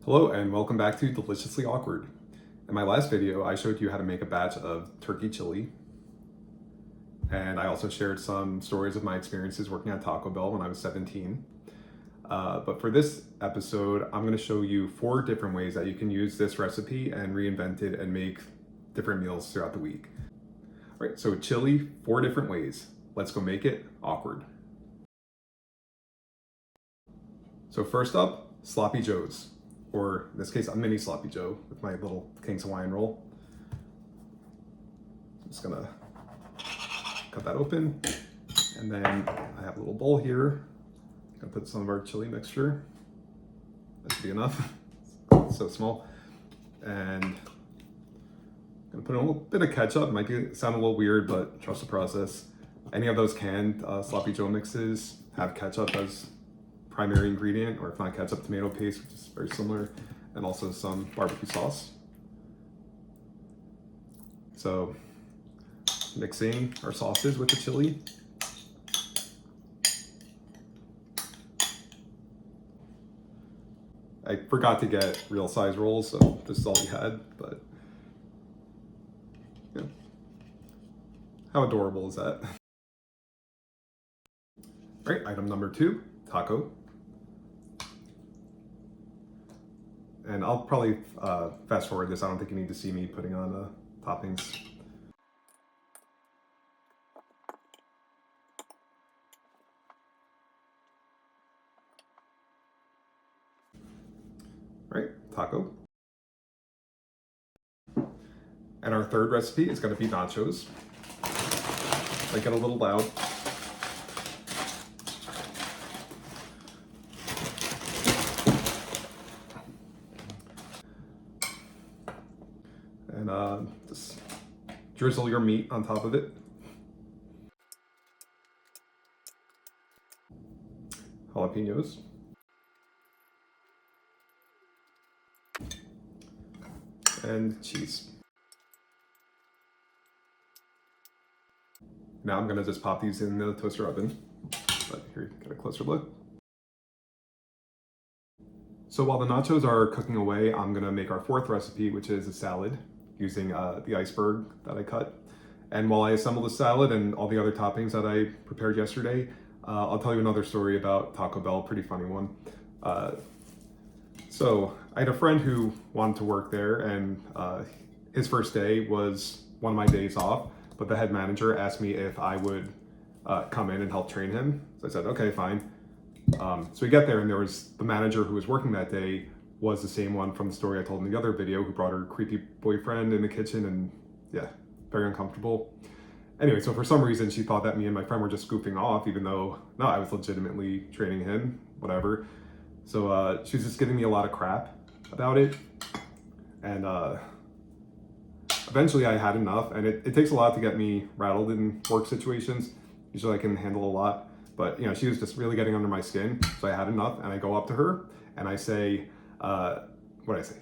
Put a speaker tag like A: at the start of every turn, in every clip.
A: Hello and welcome back to Deliciously Awkward. In my last video, I showed you how to make a batch of turkey chili. And I also shared some stories of my experiences working at Taco Bell when I was 17. But for this episode, I'm going to show you 4 different ways that you can use this recipe and reinvent it and make different meals throughout the week. All right, so chili, 4 different ways. Let's go make it awkward. So first up, Sloppy Joes. Or in this case, a mini Sloppy Joe with my little King's Hawaiian roll. I'm just gonna cut that open. And then I have a little bowl here. I'm gonna put some of our chili mixture. That should be enough. It's so small. And I'm gonna put a little bit of ketchup. It might sound a little weird, but trust the process. Any of those canned Sloppy Joe mixes have ketchup as primary ingredient, or if not, ketchup, tomato paste, which is very similar, and also some barbecue sauce. So mixing our sauces with the chili. I forgot to get real size rolls, so this is all we had, but yeah. How adorable is that? All right, item number 2, taco. And I'll probably fast forward this. I don't think you need to see me putting on toppings. All right, taco. And our third recipe is going to be nachos. They get a little loud. And just drizzle your meat on top of it. Jalapenos. And cheese. Now I'm gonna just pop these in the toaster oven. But here, get a closer look. So while the nachos are cooking away, I'm gonna make our 4th recipe, which is a salad using the iceberg that I cut. And while I assemble the salad and all the other toppings that I prepared yesterday, I'll tell you another story about Taco Bell, pretty funny one. So I had a friend who wanted to work there, and his first day was one of my days off, but the head manager asked me if I would come in and help train him. So I said, okay, fine. So we get there, and there was the manager who was working that day was the same one from the story I told in the other video, who brought her creepy boyfriend in the kitchen, and yeah, very uncomfortable. Anyway, so for some reason she thought that me and my friend were just goofing off, even though no, I was legitimately training him, whatever. So she was just giving me a lot of crap about it, and eventually I had enough. And it takes a lot to get me rattled in work situations. Usually I can handle a lot, but you know, she was just really getting under my skin. So I had enough, and I go up to her and I say, what I say?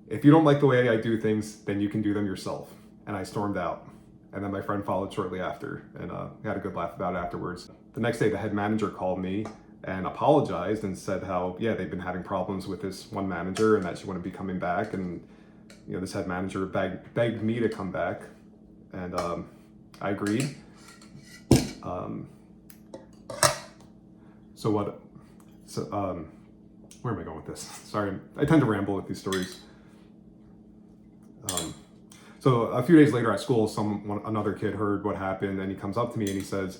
A: If you don't like the way I do things, then you can do them yourself. And I stormed out. And then my friend followed shortly after, and we had a good laugh about it afterwards. The next day, the head manager called me and apologized and said how, yeah, they've been having problems with this one manager and that she wouldn't be coming back. And you know, this head manager begged me to come back, and I agreed. Where am I going with this? Sorry, I tend to ramble with these stories. So a few days later at school, another kid heard what happened, and he comes up to me and he says,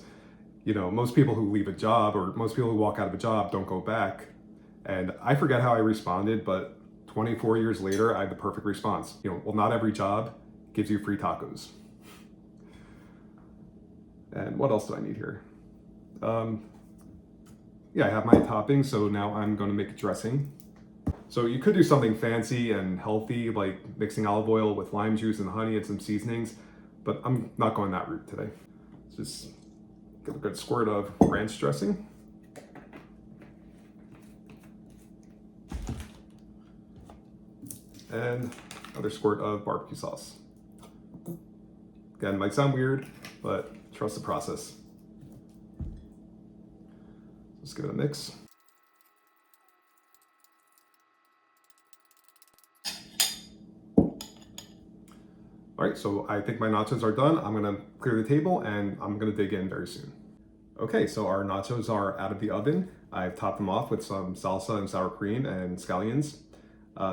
A: you know, most people who leave a job, or most people who walk out of a job, don't go back. And I forget how I responded, but 24 years later, I had the perfect response. You know, well, not every job gives you free tacos. And what else do I need here? Yeah, I have my toppings, so now I'm going to make a dressing. So you could do something fancy and healthy, like mixing olive oil with lime juice and honey and some seasonings, but I'm not going that route today. Just get a good squirt of ranch dressing. And another squirt of barbecue sauce. Again, might sound weird, but trust the process. Let's give it a mix. All right, so I think my nachos are done. I'm gonna clear the table and I'm gonna dig in very soon. Okay, so our nachos are out of the oven. I've topped them off with some salsa and sour cream and scallions.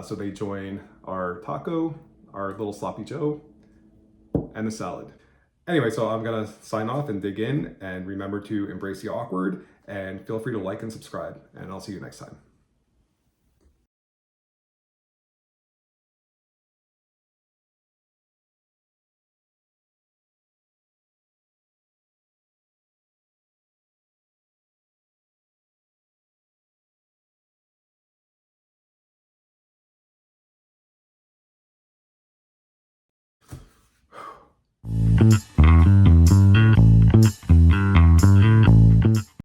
A: So they join our taco, our little sloppy joe, and the salad. Anyway, so I'm gonna sign off and dig in, and remember to embrace the awkward, and feel free to like and subscribe, and I'll see you next time.